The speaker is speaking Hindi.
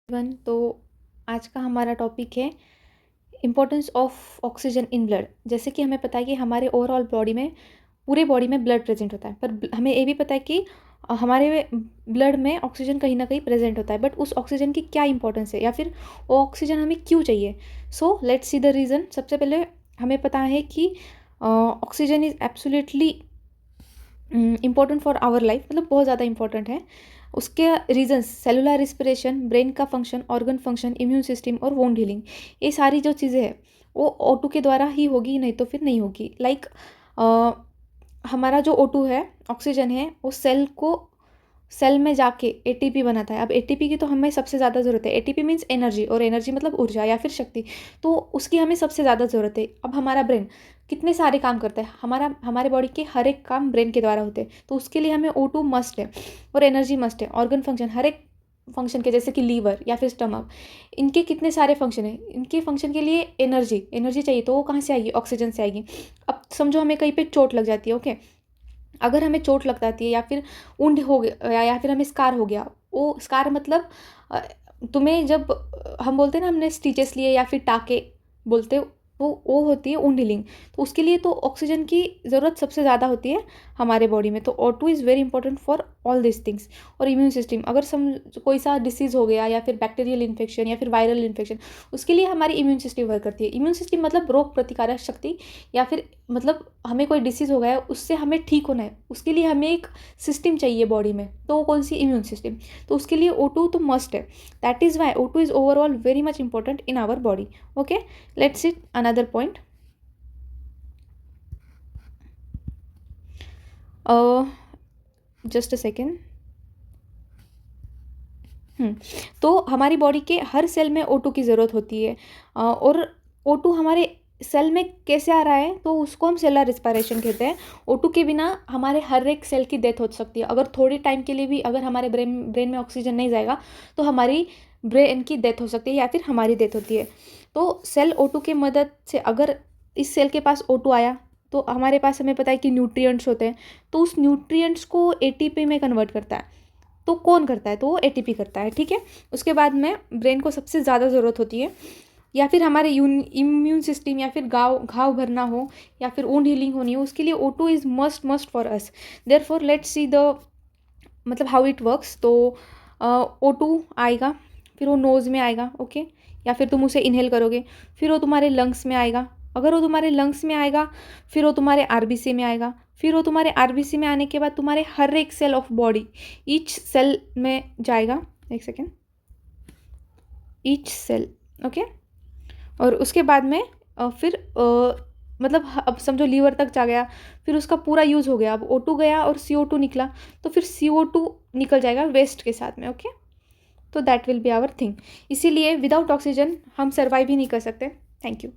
तो आज का हमारा टॉपिक है importance of oxygen in blood. जैसे कि हमें पता है कि हमारे ओवरऑल बॉडी में, पूरे बॉडी में ब्लड प्रेजेंट होता है, पर हमें ये भी पता है कि हमारे ब्लड में ऑक्सीजन कहीं ना कहीं प्रेजेंट होता है। बट उस ऑक्सीजन की क्या इंपॉर्टेंस है या फिर वो ऑक्सीजन हमें क्यों चाहिए? So let's see the reason. सबसे पहले हमें पता है कि oxygen is absolutely important for our life, मतलब बहुत ज़्यादा इंपॉर्टेंट है। उसके रीजंस सेलुलर रिस्पिरेशन, ब्रेन का function, organ function, immune system और वोंड हीलिंग, ये सारी जो चीज़ें हैं वो O2 के द्वारा ही होगी, नहीं तो फिर नहीं होगी। लाइक हमारा जो O2 है, ऑक्सीजन है, वो सेल में जाके एटीपी बनाता है। अब एटीपी की तो हमें सबसे ज़्यादा ज़रूरत है। एटीपी मीन्स एनर्जी, और एनर्जी मतलब ऊर्जा या फिर शक्ति, तो उसकी हमें सबसे ज़्यादा ज़रूरत है। अब हमारा ब्रेन कितने सारे काम करता है, हमारे बॉडी के हर एक काम ब्रेन के द्वारा होते हैं, तो उसके लिए हमें O2 मस्ट है और एनर्जी मस्ट है। ऑर्गन फंक्शन, हर एक फंक्शन के, जैसे कि लीवर या फिर स्टमक, इनके कितने सारे फंक्शन हैं, इनके फंक्शन के लिए एनर्जी चाहिए, तो वो कहाँ से आएगी? ऑक्सीजन से आएगी। अब समझो हमें कहीं पे चोट लग जाती है, ओके। अगर हमें चोट लग जाती है या फिर ऊंड हो गया या फिर हमें स्कार हो गया, वो स्कार मतलब तुम्हें जब हम बोलते हैं ना, हमने स्टिचेस लिए या फिर टाके बोलते, वो होती है वुंड हीलिंग। तो उसके लिए तो ऑक्सीजन की ज़रूरत सबसे ज़्यादा होती है हमारे बॉडी में। तो O2 is very important for all this things. और इम्यून सिस्टम, अगर कोई सा डिसीज़ हो गया या फिर बैक्टीरियल इन्फेक्शन या फिर वायरल इन्फेक्शन, उसके लिए हमारी इम्यून सिस्टम वर्क करती है। इम्यून सिस्टम मतलब रोग प्रतिकारक शक्ति, या फिर मतलब हमें कोई डिसीज़ हो गया है, उससे हमें ठीक होना है, उसके लिए हमें एक सिस्टम चाहिए बॉडी में, तो वो कौन सी? Immune system. तो उसके लिए O2 तो मस्ट है। That is why O2 is overall very much important in our body. Okay, let's see another point. Just a second. तो हमारी बॉडी के हर सेल में O2 की ज़रूरत होती है। और O2 हमारे सेल में कैसे आ रहा है, तो उसको हम सेलुलर रिस्पायरेशन कहते हैं। O2 के बिना हमारे हर एक सेल की डेथ हो सकती है। अगर थोड़ी टाइम के लिए भी अगर हमारे ब्रेन में ऑक्सीजन नहीं जाएगा, तो हमारी ब्रेन की डेथ हो सकती है या फिर हमारी डेथ होती है। तो सेल O2 की मदद से, अगर इस सेल के पास O2 आया, तो हमारे पास, हमें पता है कि न्यूट्रिएंट्स होते हैं, तो उस न्यूट्रिएंट्स को एटीपी में कन्वर्ट करता है। तो कौन करता है? तो वो एटीपी करता है, ठीक है। उसके बाद में ब्रेन को सबसे ज़्यादा ज़रूरत होती है, या फिर हमारे इम्यून सिस्टम, या फिर घाव भरना हो, या फिर वुंड हीलिंग होनी हो, उसके लिए O2 is must for us. Therefore let's see the, मतलब हाउ इट वर्क्स। तो O2 आएगा, फिर वो नोज़ में आएगा, ओके, या फिर तुम उसे इनहेल करोगे, फिर वो तुम्हारे लंग्स में आएगा। अगर वो तुम्हारे लंग्स में आएगा, फिर वो तुम्हारे आरबीसी में आएगा, फिर वो तुम्हारे आरबीसी में आने के बाद तुम्हारे हर एक cell of body, each cell में जाएगा। एक सेकेंड, ईच सेल, ओके। और उसके बाद में फिर मतलब अब समझो लीवर तक जा गया, फिर उसका पूरा यूज़ हो गया। अब O2 गया और CO2 निकला, तो फिर CO2 निकल जाएगा वेस्ट के साथ में, ओके। तो that will be our thing. इसीलिए विदाउट ऑक्सीजन हम सर्वाइव ही नहीं कर सकते। Thank you.